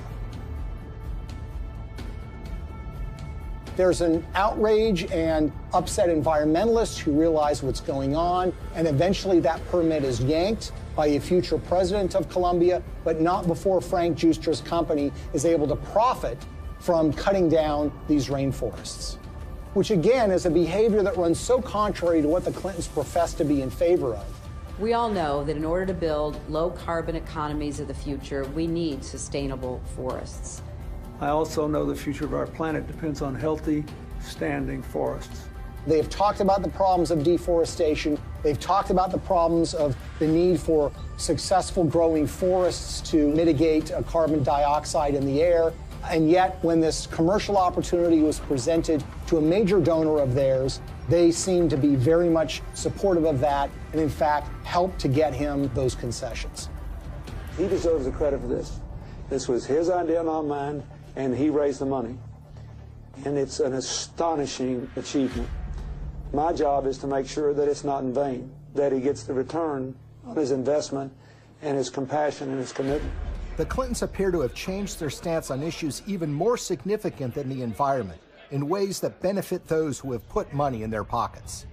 There's an outrage and upset environmentalists who realize what's going on, and eventually that permit is yanked by a future president of Colombia, but not before Frank Giustra's company is able to profit from cutting down these rainforests, which again is a behavior that runs so contrary to what the Clintons profess to be in favor of. We all know that in order to build low-carbon economies of the future, we need sustainable forests. I also know the future of our planet depends on healthy, standing forests. They have talked about the problems of deforestation. They've talked about the problems of the need for successful growing forests to mitigate carbon dioxide in the air. And yet, when this commercial opportunity was presented to a major donor of theirs, they seemed to be very much supportive of that and, in fact, helped to get him those concessions. He deserves the credit for this. This was his idea, not mine, and he raised the money. And it's an astonishing achievement. My job is to make sure that it's not in vain, that he gets the return on his investment and his compassion and his commitment. The Clintons appear to have changed their stance on issues even more significant than the environment, in ways that benefit those who have put money in their pockets.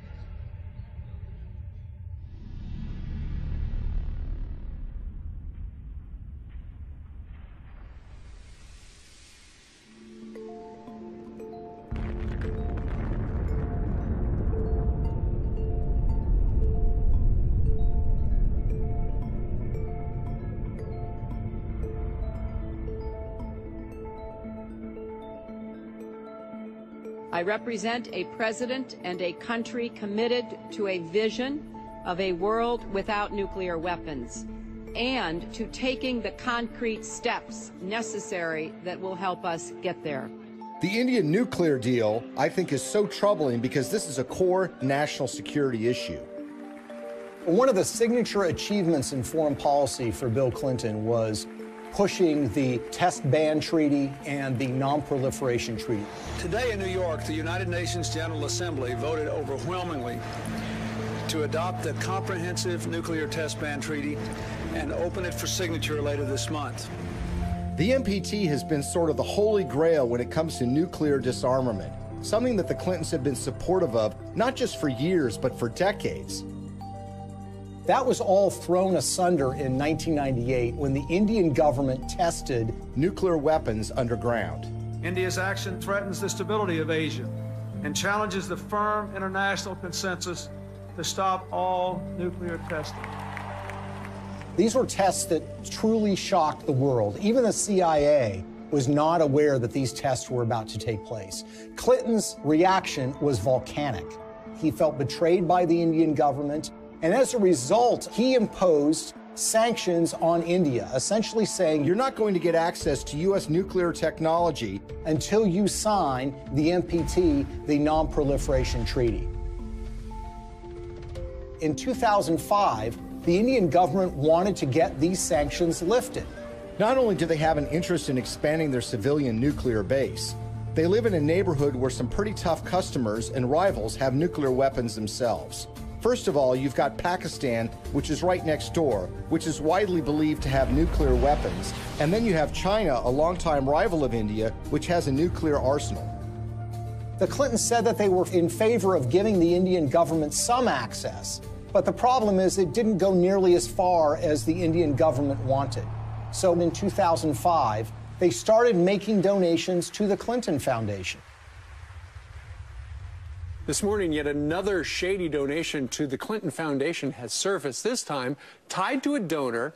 I represent a president and a country committed to a vision of a world without nuclear weapons and to taking the concrete steps necessary that will help us get there. The Indian nuclear deal, I think, is so troubling because this is a core national security issue. One of the signature achievements in foreign policy for Bill Clinton was pushing the Test Ban Treaty and the Non-Proliferation Treaty. Today in New York, the United Nations General Assembly voted overwhelmingly to adopt the Comprehensive Nuclear Test Ban Treaty and open it for signature later this month. The NPT has been sort of the holy grail when it comes to nuclear disarmament, something that the Clintons have been supportive of, not just for years, but for decades. That was all thrown asunder in 1998 when the Indian government tested nuclear weapons underground. India's action threatens the stability of Asia and challenges the firm international consensus to stop all nuclear testing. These were tests that truly shocked the world. Even the CIA was not aware that these tests were about to take place. Clinton's reaction was volcanic. He felt betrayed by the Indian government. And as a result, he imposed sanctions on India, essentially saying, you're not going to get access to U.S. nuclear technology until you sign the NPT, the Non-Proliferation Treaty. In 2005, the Indian government wanted to get these sanctions lifted. Not only do they have an interest in expanding their civilian nuclear base, they live in a neighborhood where some pretty tough customers and rivals have nuclear weapons themselves. First of all, you've got Pakistan, which is right next door, which is widely believed to have nuclear weapons. And then you have China, a longtime rival of India, which has a nuclear arsenal. The Clintons said that they were in favor of giving the Indian government some access. But the problem is it didn't go nearly as far as the Indian government wanted. So in 2005, they started making donations to the Clinton Foundation. This morning, yet another shady donation to the Clinton Foundation has surfaced, this time tied to a donor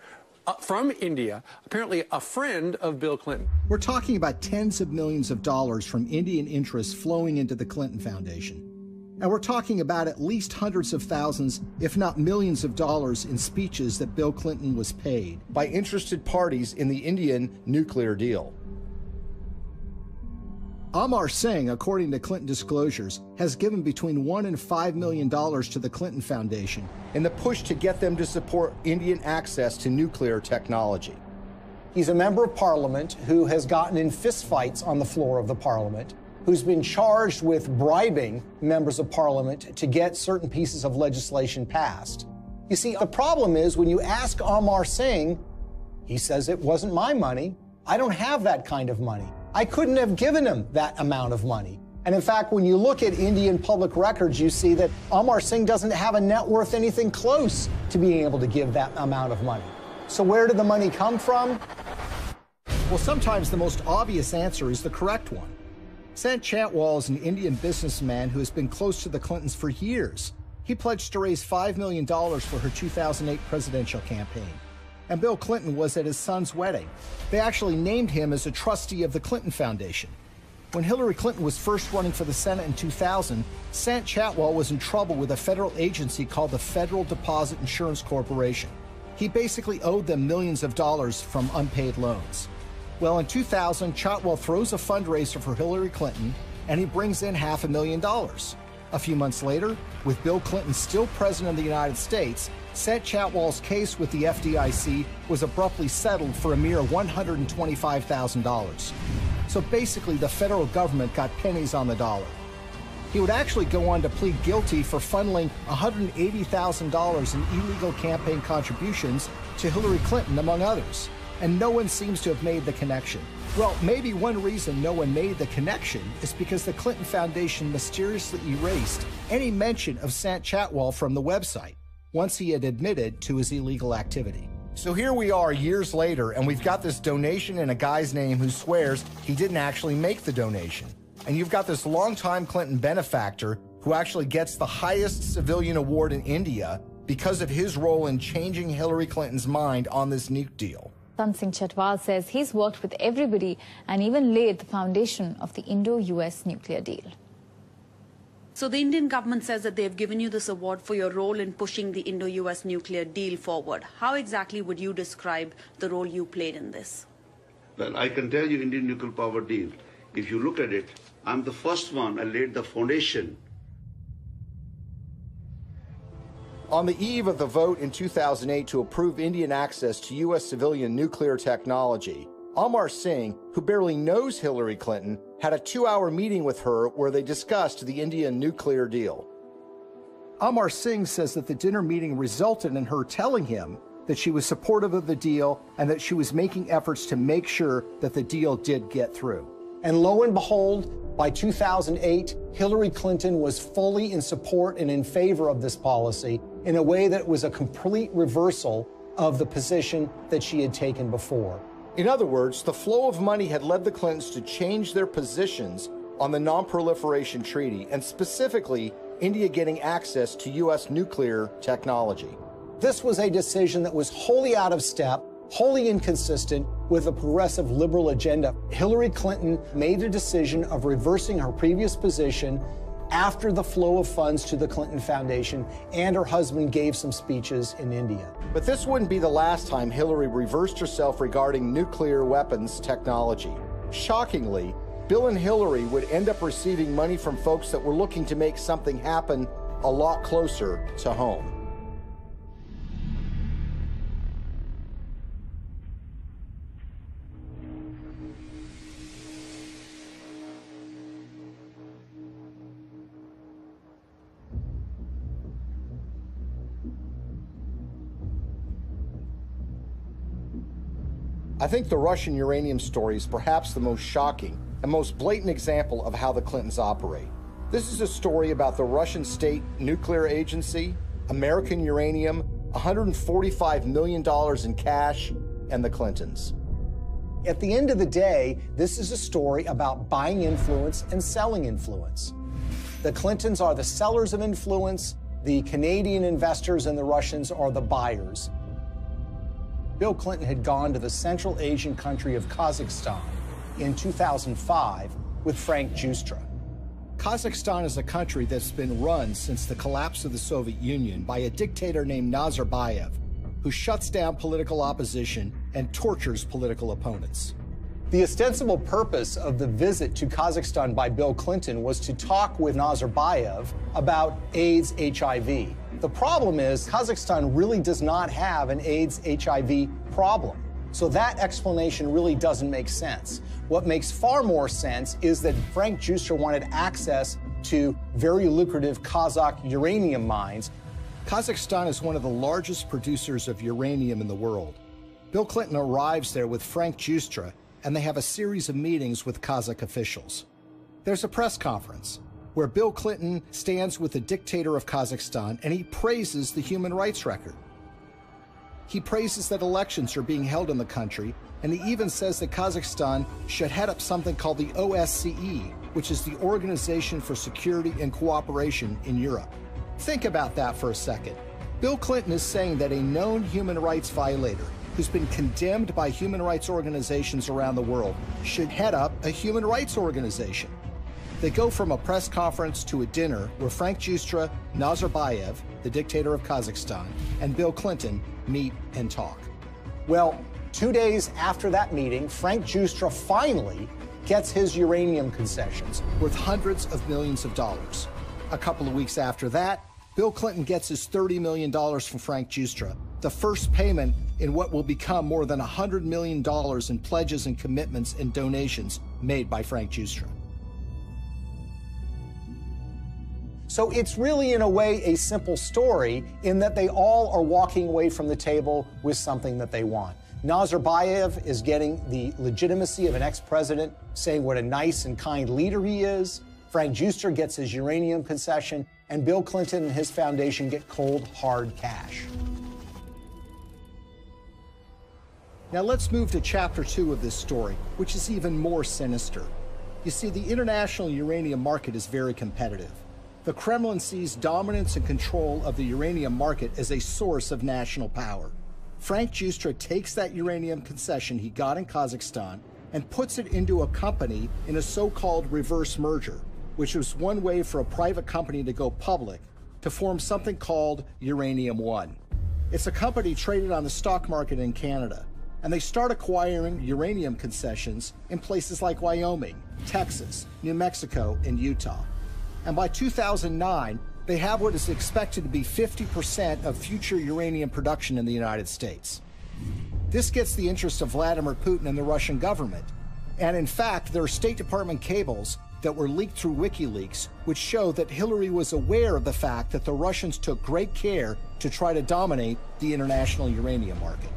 from India, apparently a friend of Bill Clinton. We're talking about tens of millions of dollars from Indian interests flowing into the Clinton Foundation. And we're talking about at least hundreds of thousands, if not millions of dollars in speeches that Bill Clinton was paid by interested parties in the Indian nuclear deal. Amar Singh, according to Clinton disclosures, has given between $1 and $5 million to the Clinton Foundation in the push to get them to support Indian access to nuclear technology. He's a member of parliament who has gotten in fistfights on the floor of the parliament, who's been charged with bribing members of parliament to get certain pieces of legislation passed. You see, the problem is when you ask Amar Singh, he says it wasn't my money. I don't have that kind of money. I couldn't have given him that amount of money. And in fact, when you look at Indian public records, you see that Amar Singh doesn't have a net worth anything close to being able to give that amount of money. So where did the money come from? Well, sometimes the most obvious answer is the correct one. Sant Chhatwal is an Indian businessman who has been close to the Clintons for years. He pledged to raise $5 million for her 2008 presidential campaign. And Bill Clinton was at his son's wedding. They actually named him as a trustee of the Clinton Foundation. When Hillary Clinton was first running for the Senate in 2000, Sant Chhatwal was in trouble with a federal agency called the Federal Deposit Insurance Corporation. He basically owed them millions of dollars from unpaid loans. Well, in 2000, Chhatwal throws a fundraiser for Hillary Clinton, and he brings in $500,000. A few months later, with Bill Clinton still president of the United States, Sant Chhatwal's case with the FDIC was abruptly settled for a mere $125,000. So basically, the federal government got pennies on the dollar. He would actually go on to plead guilty for funneling $180,000 in illegal campaign contributions to Hillary Clinton, among others. And no one seems to have made the connection. Well, maybe one reason no one made the connection is because the Clinton Foundation mysteriously erased any mention of Sant Chhatwal from the website once he had admitted to his illegal activity. So here we are years later, and we've got this donation in a guy's name who swears he didn't actually make the donation. And you've got this longtime Clinton benefactor who actually gets the highest civilian award in India because of his role in changing Hillary Clinton's mind on this nuke deal. Sant Singh Chhatwal says he's worked with everybody and even laid the foundation of the Indo-US nuclear deal. So the Indian government says that they have given you this award for your role in pushing the Indo-US nuclear deal forward. How exactly would you describe the role you played in this? Well, I can tell you Indian nuclear power deal. If you look at it, I'm the first one. I laid the foundation. On the eve of the vote in 2008 to approve Indian access to U.S. civilian nuclear technology, Amar Singh, who barely knows Hillary Clinton, had a 2-hour meeting with her where they discussed the Indian nuclear deal. Amar Singh says that the dinner meeting resulted in her telling him that she was supportive of the deal and that she was making efforts to make sure that the deal did get through. And lo and behold, by 2008, Hillary Clinton was fully in support and in favor of this policy in a way that was a complete reversal of the position that she had taken before. In other words, the flow of money had led the Clintons to change their positions on the Non-Proliferation Treaty, and specifically, India getting access to U.S. nuclear technology. This was a decision that was wholly out of step, wholly inconsistent with a progressive liberal agenda. Hillary Clinton made a decision of reversing her previous position after the flow of funds to the Clinton Foundation, and her husband gave some speeches in India. But this wouldn't be the last time Hillary reversed herself regarding nuclear weapons technology. Shockingly, Bill and Hillary would end up receiving money from folks that were looking to make something happen a lot closer to home. I think the Russian uranium story is perhaps the most shocking and most blatant example of how the Clintons operate. This is a story about the Russian State Nuclear Agency, American uranium, $145 million in cash, and the Clintons. At the end of the day, this is a story about buying influence and selling influence. The Clintons are the sellers of influence, the Canadian investors and the Russians are the buyers. Bill Clinton had gone to the Central Asian country of Kazakhstan in 2005 with Frank Giustra. Kazakhstan is a country that's been run since the collapse of the Soviet Union by a dictator named Nazarbayev, who shuts down political opposition and tortures political opponents. The ostensible purpose of the visit to Kazakhstan by Bill Clinton was to talk with Nazarbayev about AIDS, HIV. The problem is Kazakhstan really does not have an AIDS, HIV problem. So that explanation really doesn't make sense. What makes far more sense is that Frank Giustra wanted access to very lucrative Kazakh uranium mines. Kazakhstan is one of the largest producers of uranium in the world. Bill Clinton arrives there with Frank Giustra, and they have a series of meetings with Kazakh officials. There's a press conference where Bill Clinton stands with the dictator of Kazakhstan and he praises the human rights record. He praises that elections are being held in the country, and he even says that Kazakhstan should head up something called the OSCE, which is the Organization for Security and Cooperation in Europe. Think about that for a second. Bill Clinton is saying that a known human rights violator who's been condemned by human rights organizations around the world should head up a human rights organization. They go from a press conference to a dinner where Frank Giustra, Nazarbayev, the dictator of Kazakhstan, and Bill Clinton meet and talk. Well, 2 days after that meeting, Frank Giustra finally gets his uranium concessions worth hundreds of millions of dollars. A couple of weeks after that, Bill Clinton gets his $30 million from Frank Giustra, the first payment in what will become more than $100 million in pledges and commitments and donations made by Frank Giustra. So it's really, in a way, a simple story in that they all are walking away from the table with something that they want. Nazarbayev is getting the legitimacy of an ex-president, saying what a nice and kind leader he is. Frank Giustra gets his uranium concession, and Bill Clinton and his foundation get cold, hard cash. Now let's move to chapter 2 of this story, which is even more sinister. You see, the international uranium market is very competitive. The Kremlin sees dominance and control of the uranium market as a source of national power. Frank Giustra takes that uranium concession he got in Kazakhstan and puts it into a company in a so-called reverse merger, which was one way for a private company to go public to form something called Uranium One. It's a company traded on the stock market in Canada, and they start acquiring uranium concessions in places like Wyoming, Texas, New Mexico, and Utah. And by 2009, they have what is expected to be 50% of future uranium production in the United States. This gets the interest of Vladimir Putin and the Russian government. And in fact, there are State Department cables that were leaked through WikiLeaks, which show that Hillary was aware of the fact that the Russians took great care to try to dominate the international uranium market.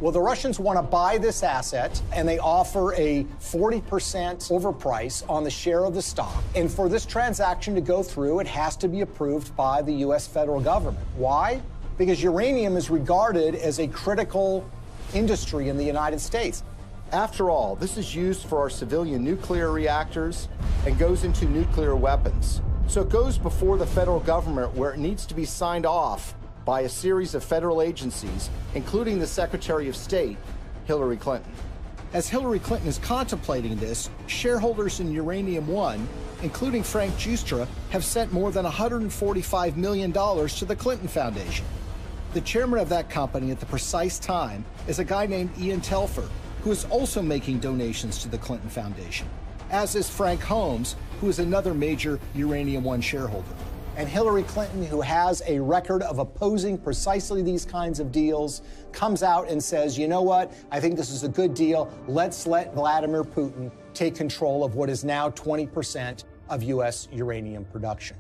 Well, the Russians want to buy this asset, and they offer a 40% overprice on the share of the stock. And for this transaction to go through, it has to be approved by the U.S. federal government. Why? Because uranium is regarded as a critical industry in the United States. After all, this is used for our civilian nuclear reactors and goes into nuclear weapons. So it goes before the federal government, where it needs to be signed off by a series of federal agencies, including the Secretary of State, Hillary Clinton. As Hillary Clinton is contemplating this, shareholders in Uranium One, including Frank Giustra, have sent more than $145 million to the Clinton Foundation. The chairman of that company at the precise time is a guy named Ian Telfer, who is also making donations to the Clinton Foundation, as is Frank Holmes, who is another major Uranium One shareholder. And Hillary Clinton, who has a record of opposing precisely these kinds of deals, comes out and says, you know what, I think this is a good deal. Let's let Vladimir Putin take control of what is now 20% of U.S. uranium production.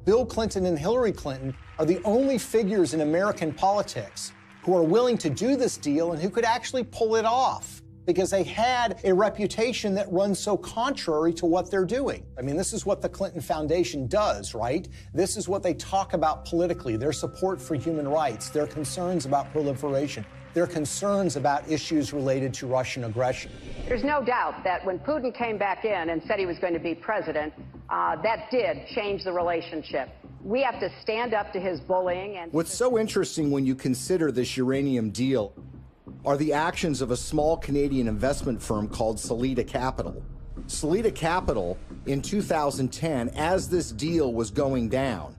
Bill Clinton and Hillary Clinton are the only figures in American politics who are willing to do this deal and who could actually pull it off, because they had a reputation that runs so contrary to what they're doing. I mean, this is what the Clinton Foundation does, right? This is what they talk about politically, their support for human rights, their concerns about proliferation, their concerns about issues related to Russian aggression. There's no doubt that when Putin came back in and said he was going to be president, that did change the relationship. We have to stand up to his bullying. And what's so interesting when you consider this uranium deal are the actions of a small Canadian investment firm called Salida Capital. Salida Capital, in 2010, as this deal was going down,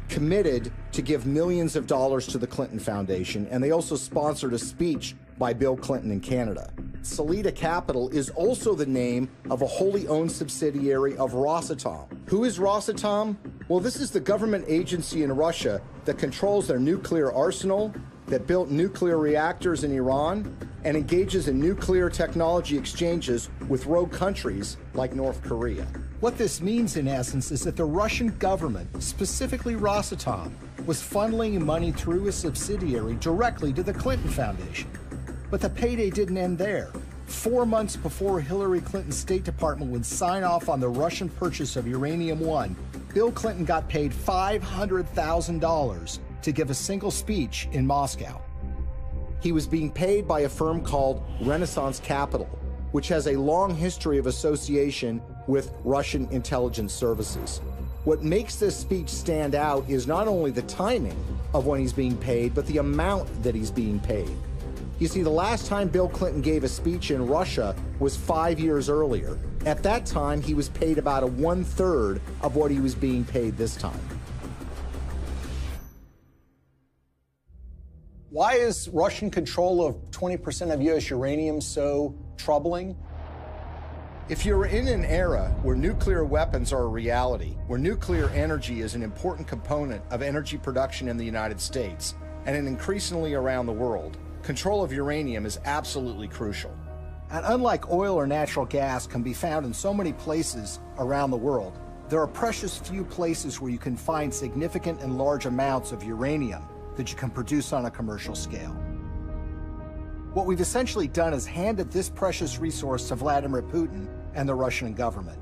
committed to give millions of dollars to the Clinton Foundation, and they also sponsored a speech by Bill Clinton in Canada. Salida Capital is also the name of a wholly owned subsidiary of Rosatom. Who is Rosatom? Well, this is the government agency in Russia that controls their nuclear arsenal, that built nuclear reactors in Iran, and engages in nuclear technology exchanges with rogue countries like North Korea. What this means, in essence, is that the Russian government, specifically Rosatom, was funneling money through a subsidiary directly to the Clinton Foundation. But the payday didn't end there. 4 months before Hillary Clinton's State Department would sign off on the Russian purchase of Uranium-1, Bill Clinton got paid $500,000 to give a single speech in Moscow. He was being paid by a firm called Renaissance Capital, which has a long history of association with Russian intelligence services. What makes this speech stand out is not only the timing of when he's being paid, but the amount that he's being paid. You see, the last time Bill Clinton gave a speech in Russia was 5 years earlier. At that time, he was paid about 1/3 of what he was being paid this time. Why is Russian control of 20% of U.S. uranium so troubling? If you're in an era where nuclear weapons are a reality, where nuclear energy is an important component of energy production in the United States, and increasingly around the world, control of uranium is absolutely crucial. And unlike oil or natural gas can be found in so many places around the world, there are precious few places where you can find significant and large amounts of uranium that you can produce on a commercial scale. What we've essentially done is handed this precious resource to Vladimir Putin and the Russian government.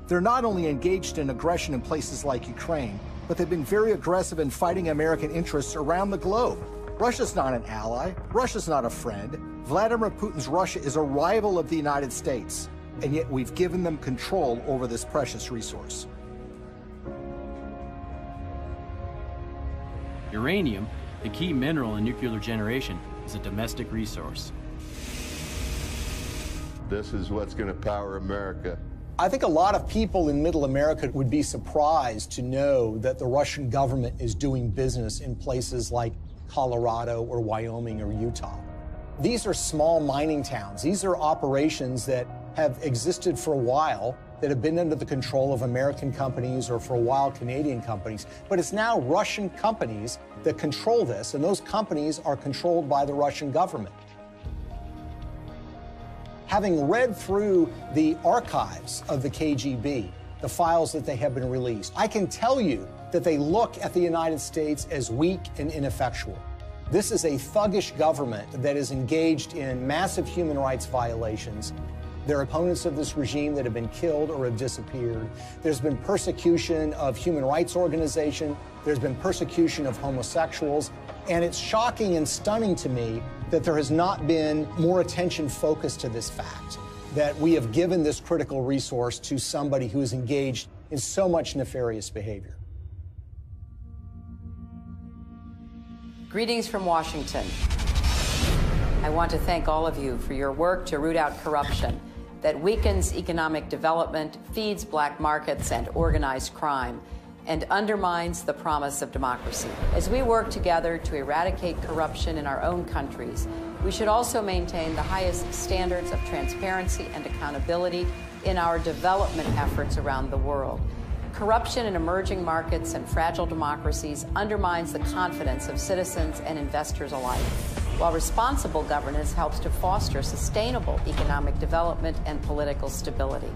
They're not only engaged in aggression in places like Ukraine, but they've been very aggressive in fighting American interests around the globe. Russia's not an ally. Russia's not a friend. Vladimir Putin's Russia is a rival of the United States, and yet we've given them control over this precious resource. Uranium, the key mineral in nuclear generation, is a domestic resource. This is what's going to power America. I think a lot of people in Middle America would be surprised to know that the Russian government is doing business in places like Colorado or Wyoming or Utah. These are small mining towns. These are operations that have existed for a while, that have been under the control of American companies or for a while Canadian companies. But it's now Russian companies that control this, and those companies are controlled by the Russian government. Having read through the archives of the KGB, the files that they have been released, I can tell you that they look at the United States as weak and ineffectual. This is a thuggish government that is engaged in massive human rights violations. There are opponents of this regime that have been killed or have disappeared. There's been persecution of human rights organizations. There's been persecution of homosexuals. And it's shocking and stunning to me that there has not been more attention focused to this fact, that we have given this critical resource to somebody who is engaged in so much nefarious behavior. Greetings from Washington. I want to thank all of you for your work to root out corruption that weakens economic development, feeds black markets and organized crime, and undermines the promise of democracy. As we work together to eradicate corruption in our own countries, we should also maintain the highest standards of transparency and accountability in our development efforts around the world. Corruption in emerging markets and fragile democracies undermines the confidence of citizens and investors alike, while responsible governance helps to foster sustainable economic development and political stability.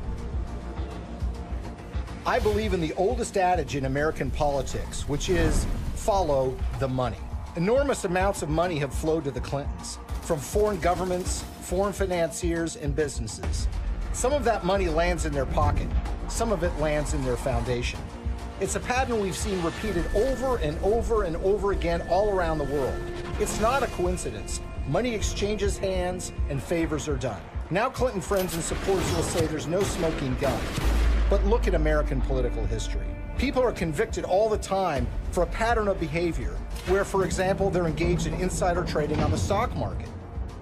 I believe in the oldest adage in American politics, which is follow the money. Enormous amounts of money have flowed to the Clintons from foreign governments, foreign financiers, and businesses. Some of that money lands in their pocket. Some of it lands in their foundation. It's a pattern we've seen repeated over and over and over again all around the world. It's not a coincidence. Money exchanges hands and favors are done. Now Clinton friends and supporters will say there's no smoking gun. But look at American political history. People are convicted all the time for a pattern of behavior where, for example, they're engaged in insider trading on the stock market.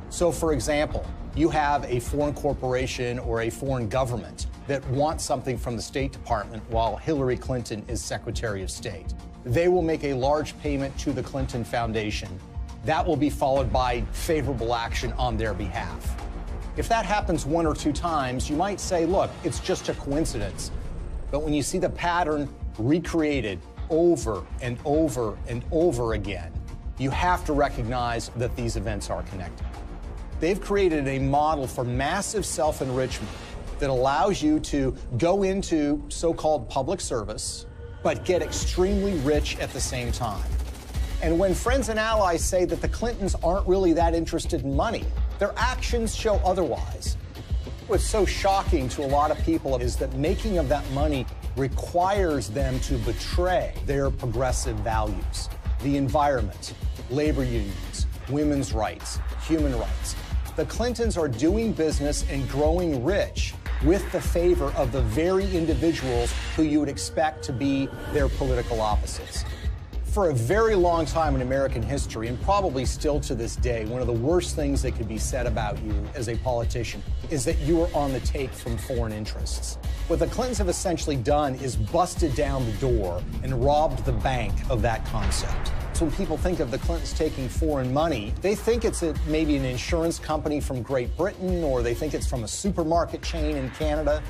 So, for example, you have a foreign corporation or a foreign government that wants something from the State Department while Hillary Clinton is Secretary of State. They will make a large payment to the Clinton Foundation. That will be followed by favorable action on their behalf. If that happens 1 or 2 times, you might say, look, it's just a coincidence. But when you see the pattern recreated over and over and over again, you have to recognize that these events are connected. They've created a model for massive self-enrichment that allows you to go into so-called public service, but get extremely rich at the same time. And when friends and allies say that the Clintons aren't really that interested in money, Their actions show otherwise. What's so shocking to a lot of people is that making of that money requires them to betray their progressive values, the environment, labor unions, women's rights, human rights. The Clintons are doing business and growing rich with the favor of the very individuals who you would expect to be their political opposites. For a very long time in American history, and probably still to this day, one of the worst things that could be said about you as a politician is that you are on the take from foreign interests. What the Clintons have essentially done is busted down the door and robbed the bank of that concept. So when people think of the Clintons taking foreign money, they think it's maybe an insurance company from Great Britain, or they think it's from a supermarket chain in Canada.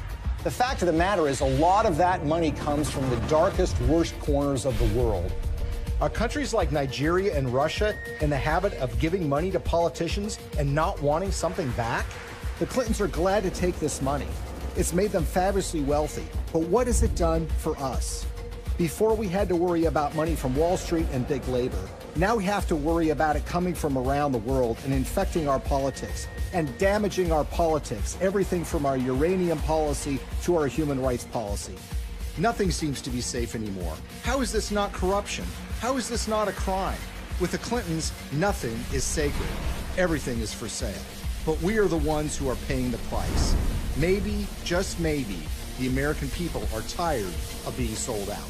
The fact of the matter is a lot of that money comes from the darkest, worst corners of the world. Are countries like Nigeria and Russia in the habit of giving money to politicians and not wanting something back? The Clintons are glad to take this money. It's made them fabulously wealthy. But what has it done for us? Before we had to worry about money from Wall Street and big labor. Now we have to worry about it coming from around the world and infecting our politics and damaging our politics, everything from our uranium policy to our human rights policy. Nothing seems to be safe anymore. How is this not corruption? How is this not a crime? With the Clintons, nothing is sacred. Everything is for sale. But we are the ones who are paying the price. Maybe, just maybe, the American people are tired of being sold out.